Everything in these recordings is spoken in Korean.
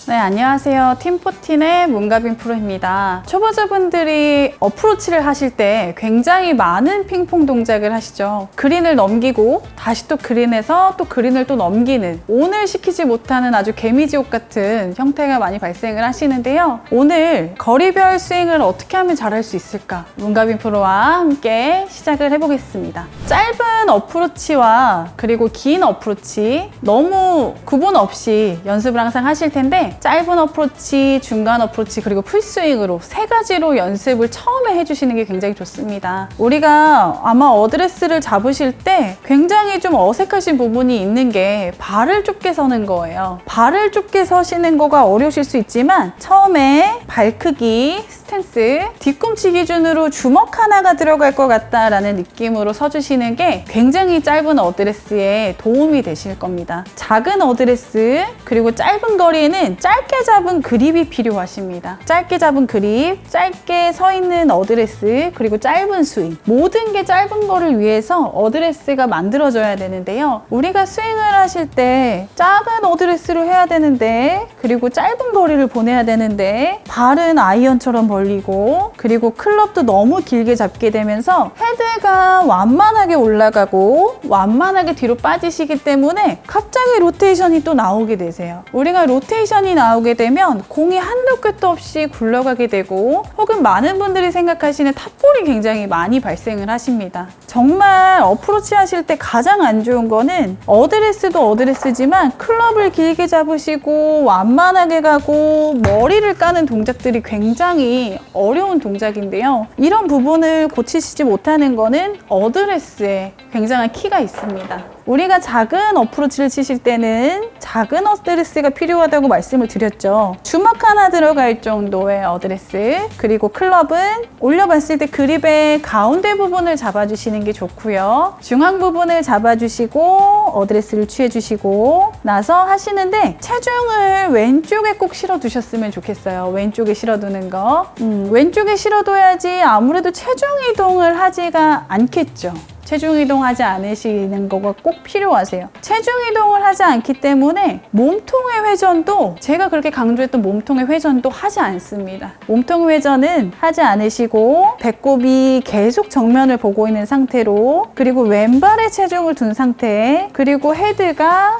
네, 안녕하세요. 팀14의 문가빈 프로입니다. 초보자분들이 어프로치를 하실 때 굉장히 많은 핑퐁 동작을 하시죠. 그린을 넘기고 다시 또 그린에서 또 그린을 또 넘기는, 오늘 시키지 못하는 아주 개미지옥 같은 형태가 많이 발생을 하시는데요. 오늘 거리별 스윙을 어떻게 하면 잘할 수 있을까? 문가빈 프로와 함께 시작을 해보겠습니다. 짧은 어프로치와 그리고 긴 어프로치 너무 구분 없이 연습을 항상 하실 텐데, 짧은 어프로치, 중간 어프로치, 그리고 풀스윙으로 세 가지로 연습을 처음에 해주시는 게 굉장히 좋습니다. 우리가 아마 어드레스를 잡으실 때 굉장히 좀 어색하신 부분이 있는 게 발을 좁게 서는 거예요. 발을 좁게 서시는 거가 어려우실 수 있지만 처음에 발 크기, 스탠스, 뒤꿈치 기준으로 주먹 하나가 들어갈 것 같다라는 느낌으로 서주시는 게 굉장히 짧은 어드레스에 도움이 되실 겁니다. 작은 어드레스, 그리고 짧은 거리에는 짧게 잡은 그립이 필요하십니다. 짧게 잡은 그립, 짧게 서 있는 어드레스, 그리고 짧은 스윙. 모든 게 짧은 거를 위해서 어드레스가 만들어져야 되는데요. 우리가 스윙을 하실 때 작은 어드레스로 해야 되는데, 그리고 짧은 거리를 보내야 되는데, 발은 아이언처럼 벌리고, 그리고 클럽도 너무 길게 잡게 되면서 헤드가 완만하게 올라가고 완만하게 뒤로 빠지시기 때문에 갑자기 로테이션이 또 나오게 되세요. 우리가 로테이션이 나오게 되면 공이 한도 끝도 없이 굴러가게 되고, 혹은 많은 분들이 생각하시는 탑볼이 굉장히 많이 발생을 하십니다. 정말 어프로치 하실 때 가장 안 좋은 거는 어드레스도 어드레스지만 클럽을 길게 잡으시고 완만하게 가고 머리를 까는 동작들이 굉장히 어려운 동작인데요. 이런 부분을 고치시지 못하는 거는 어드레스에 굉장한 키가 있습니다. 우리가 작은 어프로치를 치실 때는 작은 어드레스가 필요하다고 말씀을 드렸죠. 주먹 하나 들어갈 정도의 어드레스, 그리고 클럽은 올려봤을 때 그립의 가운데 부분을 잡아주시는 게 좋고요. 중앙 부분을 잡아주시고 어드레스를 취해주시고 나서 하시는데, 체중을 왼쪽에 꼭 실어두셨으면 좋겠어요. 왼쪽에 실어두는 거. 왼쪽에 실어둬야지 아무래도 체중 이동을 하지가 않겠죠. 체중 이동하지 않으시는 거가 꼭 필요하세요. 체중 이동을 하지 않기 때문에 몸통의 회전도, 제가 그렇게 강조했던 몸통의 회전도 하지 않습니다. 몸통 회전은 하지 않으시고 배꼽이 계속 정면을 보고 있는 상태로, 그리고 왼발에 체중을 둔 상태, 그리고 헤드가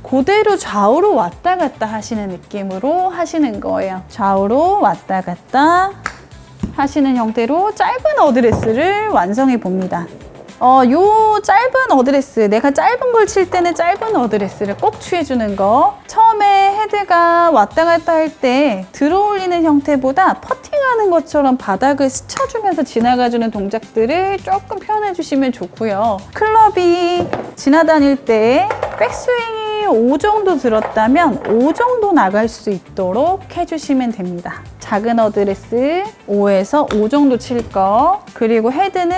그대로 좌우로 왔다 갔다 하시는 느낌으로 하시는 거예요. 좌우로 왔다 갔다 하시는 형태로 짧은 어드레스를 완성해 봅니다. 요 짧은 어드레스, 내가 짧은 걸 칠 때는 짧은 어드레스를 꼭 취해주는 거. 처음에 헤드가 왔다 갔다 할 때 들어올리는 형태보다 퍼팅하는 것처럼 바닥을 스쳐주면서 지나가주는 동작들을 조금 표현해 주시면 좋고요. 클럽이 지나다닐 때 백스윙이 5 정도 들었다면 5 정도 나갈 수 있도록 해주시면 됩니다. 작은 어드레스 5에서 5 정도 칠 거, 그리고 헤드는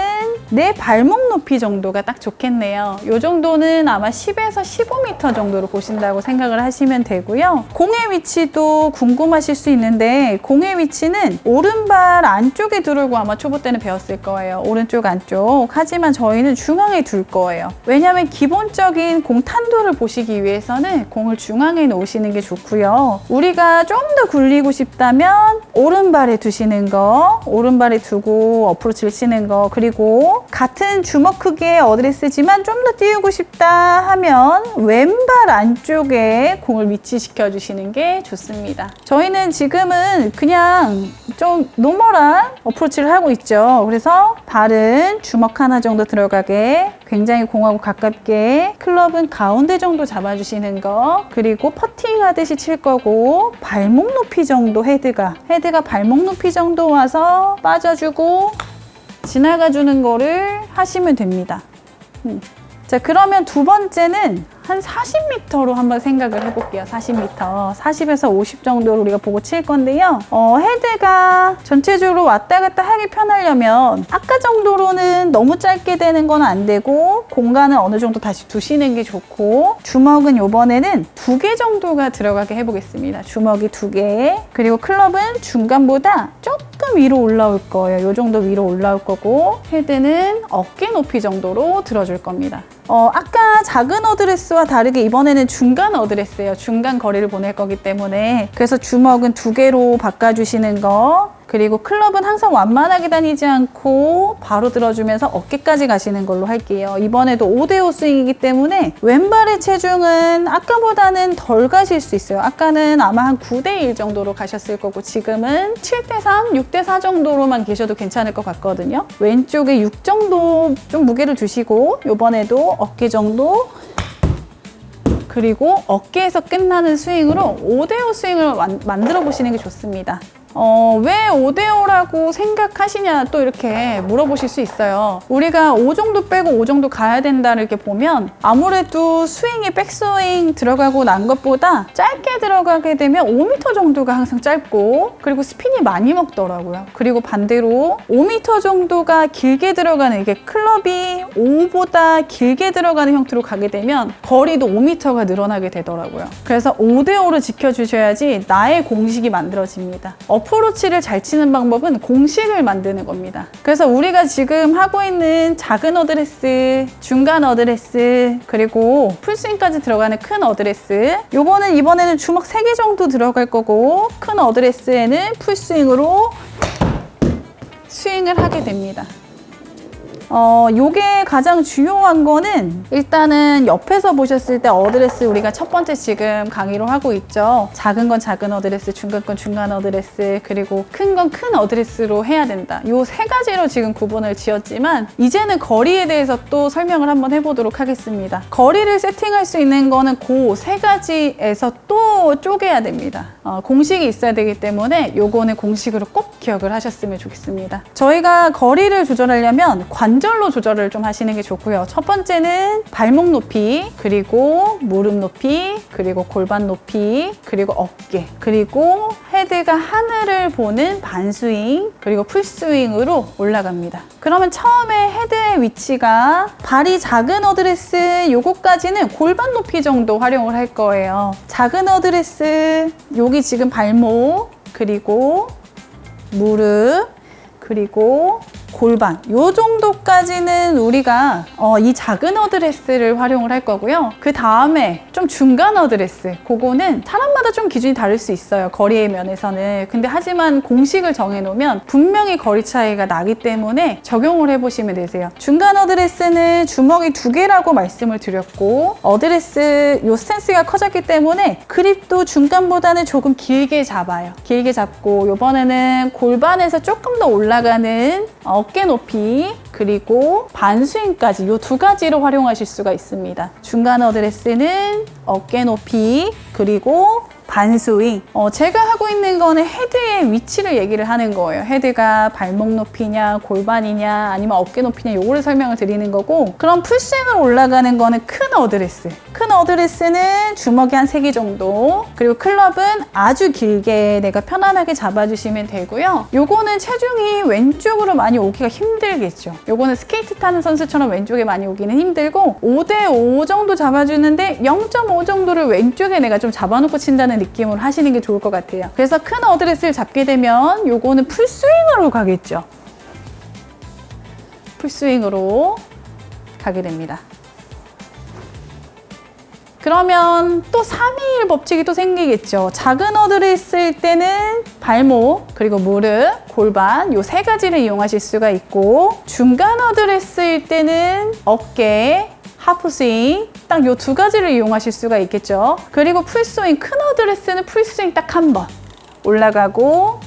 내 발목 높이 정도가 딱 좋겠네요. 이 정도는 아마 10에서 15m 정도로 보신다고 생각을 하시면 되고요. 공의 위치도 궁금하실 수 있는데, 공의 위치는 오른발 안쪽에 두르고 아마 초보 때는 배웠을 거예요. 오른쪽 안쪽. 하지만 저희는 중앙에 둘 거예요. 왜냐하면 기본적인 공 탄도를 보시기 위해서는 공을 중앙에 놓으시는 게 좋고요. 우리가 좀 더 굴리고 싶다면 오른발에 두시는 거, 오른발에 두고 어프로치를 치는 거, 그리고 같은 주먹 크기의 어드레스지만 좀 더 띄우고 싶다 하면 왼발 안쪽에 공을 위치시켜 주시는 게 좋습니다. 저희는 지금은 그냥 좀 노멀한 어프로치를 하고 있죠. 그래서 발은 주먹 하나 정도 들어가게 굉장히 공하고 가깝게, 클럽은 가운데 정도 잡아주시는 거, 그리고 퍼팅 하듯이 칠 거고 발목 높이 정도, 헤드가 발목 높이 정도 와서 빠져주고 지나가주는 거를 하시면 됩니다. 자, 그러면 두 번째는 한 40m로 한번 생각을 해볼게요. 40m. 40에서 50 정도로 우리가 보고 칠 건데요. 헤드가 전체적으로 왔다 갔다 하기 편하려면 아까 정도로는 너무 짧게 되는 건 안 되고, 공간을 어느 정도 다시 두시는 게 좋고, 주먹은 이번에는 2개 정도가 들어가게 해보겠습니다. 주먹이 2개. 그리고 클럽은 중간보다 조금 위로 올라올 거예요. 이 정도 위로 올라올 거고, 헤드는 어깨 높이 정도로 들어줄 겁니다. 아까 작은 어드레스와 다르게 이번에는 중간 어드레스예요. 중간 거리를 보낼 거기 때문에. 그래서 주먹은 2개로 바꿔주시는 거. 그리고 클럽은 항상 완만하게 다니지 않고 바로 들어주면서 어깨까지 가시는 걸로 할게요. 이번에도 5대5 스윙이기 때문에 왼발의 체중은 아까보다는 덜 가실 수 있어요. 아까는 아마 한 9대1 정도로 가셨을 거고 지금은 7대3, 6대4 정도로만 계셔도 괜찮을 것 같거든요. 왼쪽에 6 정도 좀 무게를 두시고 이번에도 어깨 정도 그리고 어깨에서 끝나는 스윙으로 5대5 스윙을 만들어 보시는 게 좋습니다. 왜 5대5라고 생각하시냐 또 이렇게 물어보실 수 있어요. 우리가 5 정도 빼고 5 정도 가야 된다 이렇게 보면 아무래도 스윙이 백스윙 들어가고 난 것보다 짧게 들어가게 되면 5m 정도가 항상 짧고 그리고 스핀이 많이 먹더라고요. 그리고 반대로 5m 정도가 길게 들어가는 이게 클럽이 5보다 길게 들어가는 형태로 가게 되면 거리도 5m가 늘어나게 되더라고요. 그래서 5대5를 지켜주셔야지 나의 공식이 만들어집니다. 어프로치를 잘 치는 방법은 공식을 만드는 겁니다. 그래서 우리가 지금 하고 있는 작은 어드레스, 중간 어드레스, 그리고 풀스윙까지 들어가는 큰 어드레스 요거는 이번에는 주먹 3개 정도 들어갈 거고 큰 어드레스에는 풀스윙으로 스윙을 하게 됩니다. 요게 가장 중요한 거는 일단은 옆에서 보셨을 때 어드레스 우리가 첫 번째 지금 강의로 하고 있죠. 작은 건 작은 어드레스, 중간 건 중간 어드레스, 그리고 큰 건 큰 어드레스로 해야 된다. 요 3가지로 지금 구분을 지었지만 이제는 거리에 대해서 또 설명을 한번 해보도록 하겠습니다. 거리를 세팅할 수 있는 거는 그 3가지에서 또 쪼개야 됩니다. 공식이 있어야 되기 때문에 요거는 공식으로 꼭 기억을 하셨으면 좋겠습니다. 저희가 거리를 조절하려면 관절로 조절을 좀 하시는 게 좋고요. 첫 번째는 발목 높이, 그리고 무릎 높이, 그리고 골반 높이, 그리고 어깨, 그리고 헤드가 하늘을 보는 반스윙, 그리고 풀스윙으로 올라갑니다. 그러면 처음에 헤드의 위치가 발이 작은 어드레스 요거까지는 골반 높이 정도 활용을 할 거예요. 작은 어드레스 여기 지금 발목, 그리고 무릎, 그리고 골반 요 정도까지는 우리가 이 작은 어드레스를 활용을 할 거고요. 그 다음에 좀 중간 어드레스 그거는 사람마다 좀 기준이 다를 수 있어요. 거리의 면에서는. 근데 하지만 공식을 정해놓으면 분명히 거리 차이가 나기 때문에 적용을 해보시면 되세요. 중간 어드레스는 주먹이 2개라고 말씀을 드렸고 어드레스 요 스탠스가 커졌기 때문에 그립도 중간보다는 조금 길게 잡아요. 길게 잡고 이번에는 골반에서 조금 더 올라가는 어깨 높이 그리고 반스윙까지 이 2가지로 활용하실 수가 있습니다. 중간 어드레스는 어깨 높이 그리고 반스윙. 제가 하고 있는 거는 헤드의 위치를 얘기를 하는 거예요. 헤드가 발목 높이냐 골반이냐 아니면 어깨 높이냐 요거를 설명을 드리는 거고 그럼 풀스윙으로 올라가는 거는 큰 어드레스. 큰 어드레스는 주먹이 한 3개 정도 그리고 클럽은 아주 길게 내가 편안하게 잡아주시면 되고요. 요거는 체중이 왼쪽으로 많이 오기가 힘들겠죠. 요거는 스케이트 타는 선수처럼 왼쪽에 많이 오기는 힘들고 5대5 정도 잡아주는데 0.5 정도를 왼쪽에 내가 좀 잡아놓고 친다는 느낌으로 하시는 게 좋을 것 같아요. 그래서 큰 어드레스를 잡게 되면 요거는 풀스윙으로 가겠죠. 풀스윙으로 가게 됩니다. 그러면 또 321 법칙이 또 생기겠죠. 작은 어드레스일 때는 발목, 그리고 무릎, 골반 요 3가지를 이용하실 수가 있고 중간 어드레스일 때는 어깨, 하프스윙 딱 요 2가지를 이용하실 수가 있겠죠. 그리고 풀스윙, 큰 어드레스는 풀스윙 딱 한 번 올라가고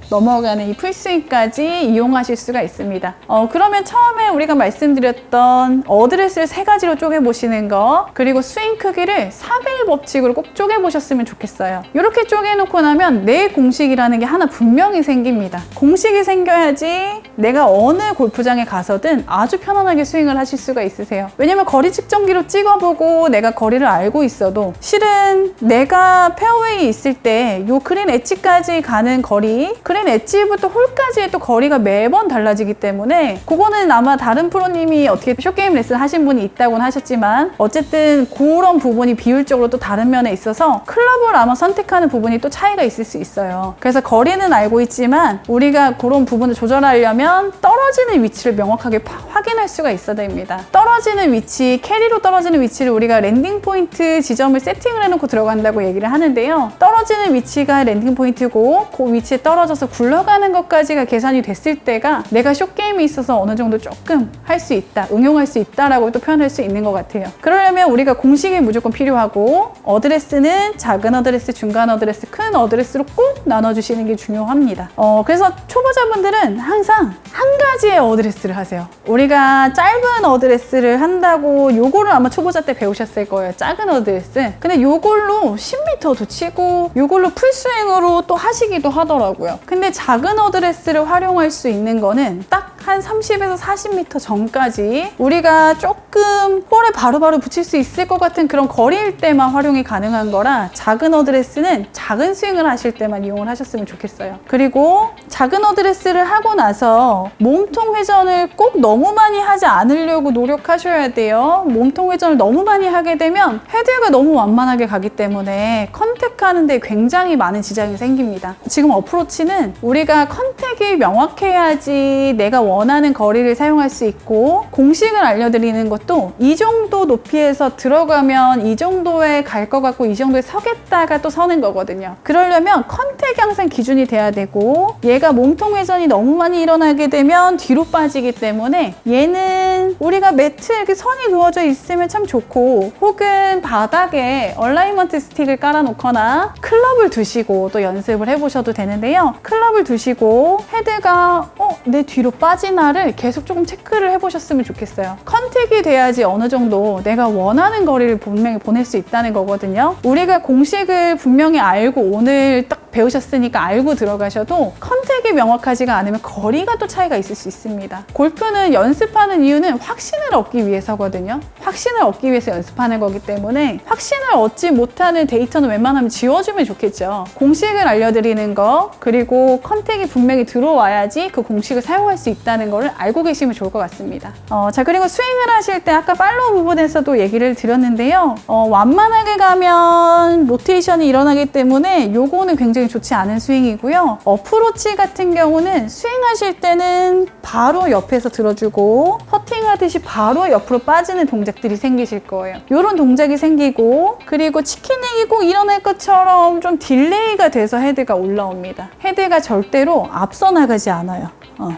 넘어가는 이 풀스윙까지 이용하실 수가 있습니다. 그러면 처음에 우리가 말씀드렸던 어드레스를 3가지로 쪼개보시는 거 그리고 스윙 크기를 4대1 법칙으로 꼭 쪼개보셨으면 좋겠어요. 이렇게 쪼개놓고 나면 내 공식이라는 게 하나 분명히 생깁니다. 공식이 생겨야지 내가 어느 골프장에 가서든 아주 편안하게 스윙을 하실 수가 있으세요. 왜냐면 거리 측정기로 찍어보고 내가 거리를 알고 있어도 실은 내가 페어웨이에 있을 때 요 그린 엣지까지 가는 거리 그린 엣지부터 홀까지의 또 거리가 매번 달라지기 때문에 그거는 아마 다른 프로님이 어떻게 숏게임 레슨 하신 분이 있다고는 하셨지만 어쨌든 그런 부분이 비율적으로 또 다른 면에 있어서 클럽을 아마 선택하는 부분이 또 차이가 있을 수 있어요. 그래서 거리는 알고 있지만 우리가 그런 부분을 조절하려면 하려면 떨어지는 위치를 명확하게 확인할 수가 있어야 됩니다. 떨어지는 위치, 캐리로 떨어지는 위치를 우리가 랜딩 포인트 지점을 세팅을 해놓고 들어간다고 얘기를 하는데요. 떨어지는 위치가 랜딩 포인트고 그 위치에 떨어져서 굴러가는 것까지가 계산이 됐을 때가 내가 숏게임에 있어서 어느 정도 조금 할 수 있다, 응용할 수 있다라고 또 표현할 수 있는 것 같아요. 그러려면 우리가 공식이 무조건 필요하고 어드레스는 작은 어드레스, 중간 어드레스, 큰 어드레스로 꼭 나눠주시는 게 중요합니다. 그래서 초보자분들은 항상 한 가지의 어드레스를 하세요. 우리가 짧은 어드레스를 한다고 요거를 아마 초보자 때 배우셨을 거예요. 작은 어드레스. 근데 요걸로 10m도 치고 요걸로 풀스윙으로 또 하시기도 하더라고요. 근데 작은 어드레스를 활용할 수 있는 거는 딱 한 30에서 40m 전까지 우리가 조금 홀에 바로바로 붙일 수 있을 것 같은 그런 거리일 때만 활용이 가능한 거라 작은 어드레스는 작은 스윙을 하실 때만 이용을 하셨으면 좋겠어요. 그리고 작은 어드레스를 하고 나서 몸통 회전을 꼭 너무 많이 하지 않으려고 노력하셔야 돼요. 몸통 회전을 너무 많이 하게 되면 헤드가 너무 완만하게 가기 때문에 컨택하는 데 굉장히 많은 지장이 생깁니다. 지금 어프로치는 우리가 컨택이 명확해야지 내가 원하는 거리를 사용할 수 있고 공식을 알려드리는 것도 이 정도 높이에서 들어가면 이 정도에 갈 것 같고 이 정도에 서겠다가 또 서는 거거든요. 그러려면 컨택이 항상 기준이 돼야 되고 얘가 몸통 회전이 너무 많이 일어나게 되면 뒤로 빠지기 때문에 얘는 우리가 매트 이렇게 선이 그어져 있으면 참 좋고 혹은 바닥에 얼라이먼트 스틱을 깔아놓거나 클럽을 두시고 또 연습을 해보셔도 되는데요. 클럽을 두시고 헤드가 내 뒤로 빠지나를 계속 조금 체크를 해보셨으면 좋겠어요. 컨택이 돼야지 어느 정도 내가 원하는 거리를 분명히 보낼 수 있다는 거거든요. 우리가 공식을 분명히 알고 오늘 딱 배우셨으니까 알고 들어가셔도 컨택이 명확하지가 않으면 거리가 또 차이가 있을 수 있습니다. 골프는 연습하는 이유는 확신을 얻기 위해서거든요. 확신을 얻기 위해서 연습하는 거기 때문에 확신을 얻지 못하는 데이터는 웬만하면 지워주면 좋겠죠. 공식을 알려드리는 거 그리고 컨택이 분명히 들어와야지 그 공식을 사용할 수 있다는 걸 알고 계시면 좋을 것 같습니다. 자, 그리고 스윙을 하실 때 아까 팔로우 부분에서도 얘기를 드렸는데요. 완만하게 가면 로테이션이 일어나기 때문에 요거는 굉장히 좋지 않은 스윙이고요. 어프로치 같은 경우는 스윙하실 때는 바로 옆에서 들어주고 퍼팅하듯이 바로 옆으로 빠지는 동작들이 생기실 거예요. 이런 동작이 생기고 그리고 치킨닉이 꼭 일어날 것처럼 좀 딜레이가 돼서 헤드가 올라옵니다. 헤드가 절대로 앞서 나가지 않아요.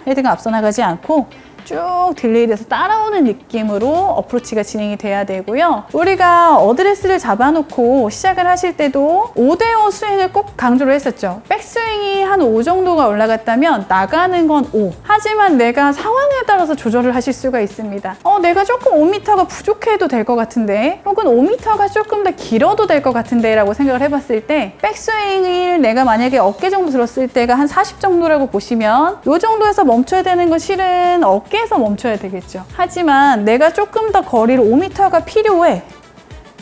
헤드가 앞서 나가지 않고 쭉 딜레이돼서 따라오는 느낌으로 어프로치가 진행이 돼야 되고요. 우리가 어드레스를 잡아놓고 시작을 하실 때도 5대5 스윙을 꼭 강조를 했었죠. 백스윙이 한 5 정도가 올라갔다면 나가는 건 5. 하지만 내가 상황에 따라서 조절을 하실 수가 있습니다. 내가 조금 5m가 부족해도 될 것 같은데 혹은 5m가 조금 더 길어도 될 것 같은데 라고 생각을 해봤을 때 백스윙을 내가 만약에 어깨 정도 들었을 때가 한 40 정도라고 보시면 이 정도에서 멈춰야 되는 건 실은 어깨에서 멈춰야 되겠죠. 하지만 내가 조금 더 거리를 5m가 필요해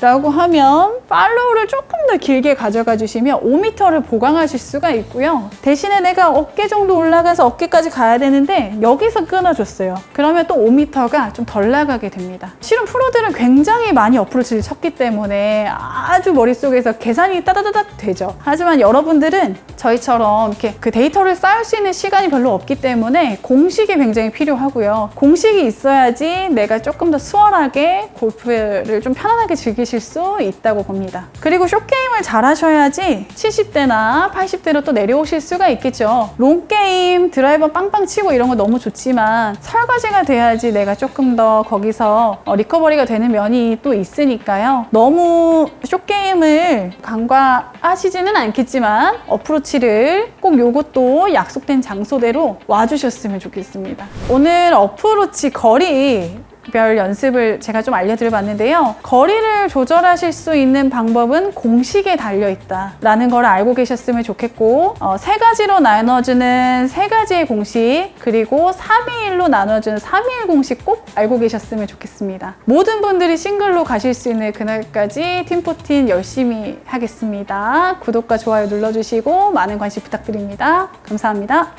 라고 하면 팔로우를 조금 더 길게 가져가 주시면 5m를 보강하실 수가 있고요. 대신에 내가 어깨 정도 올라가서 어깨까지 가야 되는데 여기서 끊어줬어요. 그러면 또 5m가 좀 덜 나가게 됩니다. 실은 프로들은 굉장히 많이 어프로치를 쳤기 때문에 아주 머릿속에서 계산이 따다다닥 되죠. 하지만 여러분들은 저희처럼 이렇게 그 데이터를 쌓을 수 있는 시간이 별로 없기 때문에 공식이 굉장히 필요하고요. 공식이 있어야지 내가 조금 더 수월하게 골프를 좀 편안하게 즐기실 수 있다고 봅니다. 그리고 숏게임을 잘 하셔야지 70대나 80대로 또 내려오실 수가 있겠죠. 롱게임 드라이버 빵빵 치고 이런 거 너무 좋지만 설거지가 돼야지 내가 조금 더 거기서 리커버리가 되는 면이 또 있으니까요. 너무 숏게임을 간과하시지는 않겠지만 어프로치를 꼭 요것도 약속된 장소대로 와주셨으면 좋겠습니다. 오늘 어프로치 거리 별 연습을 제가 좀 알려드려봤는데요. 거리를 조절하실 수 있는 방법은 공식에 달려있다 라는 걸 알고 계셨으면 좋겠고 3가지로 나눠주는 3가지의 공식 그리고 3위1로 나눠주는 3위1 공식 꼭 알고 계셨으면 좋겠습니다. 모든 분들이 싱글로 가실 수 있는 그날까지 팀14 열심히 하겠습니다. 구독과 좋아요 눌러주시고 많은 관심 부탁드립니다. 감사합니다.